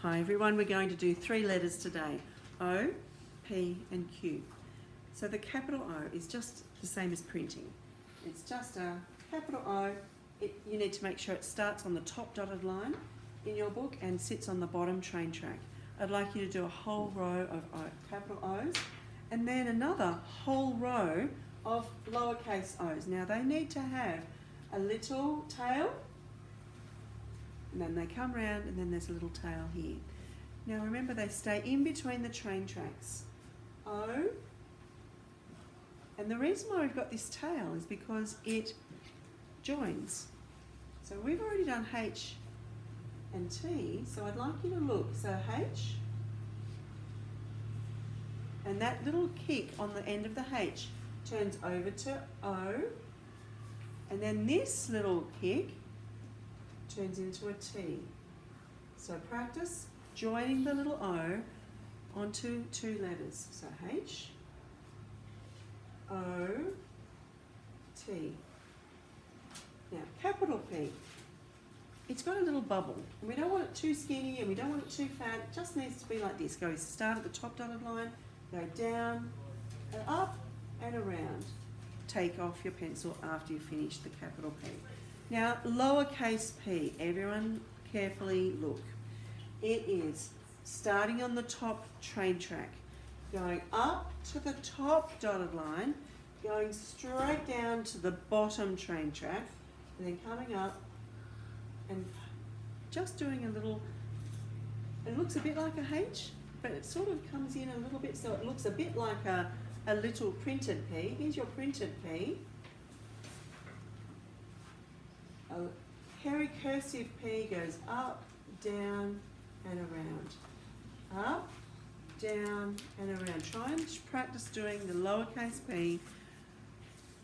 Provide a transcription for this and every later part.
Hi everyone, we're going to do 3 letters today, O, P and Q. So the capital O is just the same as printing. It's just a capital O. You need to make sure it starts on the top dotted line in your book and sits on the bottom train track. I'd like you to do a whole row of capital O's and then another whole row of lowercase O's. Now they need to have a little tail, and then they come round and then there's a little tail here. Now remember, they stay in between the train tracks. O, and the reason why we've got this tail is because it joins. So we've already done H and T, so I'd like you to look. So H, and that little kick on the end of the H turns over to O, and then this little kick turns into a T. So practice joining the little O onto 2 letters. So H, O, T. Now capital P, it's got a little bubble. And we don't want it too skinny and we don't want it too fat. It just needs to be like this. Go start at the top dotted line, go down and up and around. Take off your pencil after you finish the capital P. Now, lowercase p, everyone carefully look. It is starting on the top train track, going up to the top dotted line, going straight down to the bottom train track, and then coming up and just doing a little, it looks a bit like a H, but it sort of comes in a little bit, so it looks a bit like a little printed P. Here's your printed P. A hairy cursive P goes up, down and around. Up, down and around. Try and practice doing the lowercase p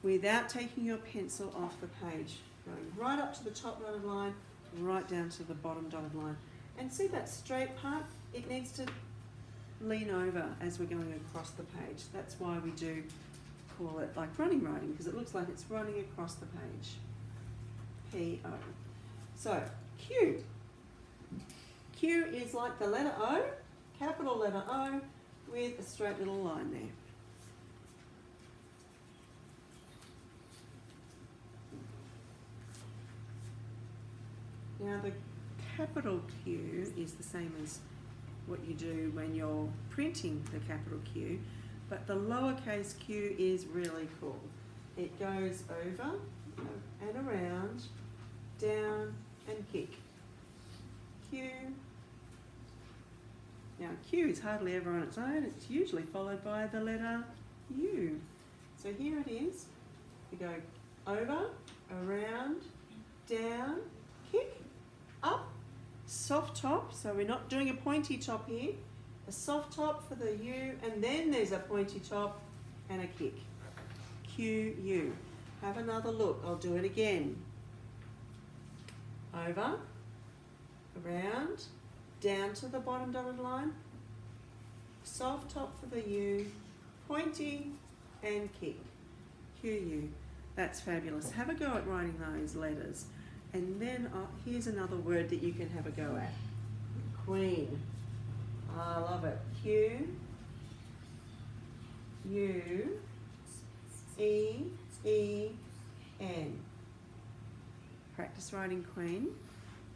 without taking your pencil off the page. Going right up to the top dotted line, right down to the bottom dotted line. And see that straight part? It needs to lean over as we're going across the page. That's why we do call it like running writing, because it looks like it's running across the page. P-O. So, Q. Q is like the letter O, capital letter O, with a straight little line there. Now the capital Q is the same as what you do when you're printing the capital Q, but the lowercase q is really cool. It goes over and around, down and kick. Q. Now Q is hardly ever on its own, it's usually followed by the letter U. So here it is. We go over, around, down, kick, up, soft top, so we're not doing a pointy top here. A soft top for the U, and then there's a pointy top and a kick. Q, U. Have another look, I'll do it again. Over, around, down to the bottom dotted line, soft top for the U, pointy and kick. Q, U. That's fabulous. Have a go at writing those letters. And then here's another word that you can have a go at. Queen. I love it. Q, U, E, E, N. Practice writing queen.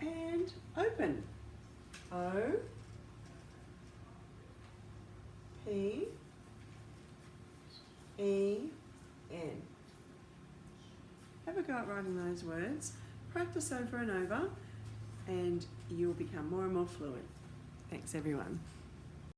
And open. O, P, E, N. Have a go at writing those words. Practice over and over and you'll become more and more fluent. Thanks everyone.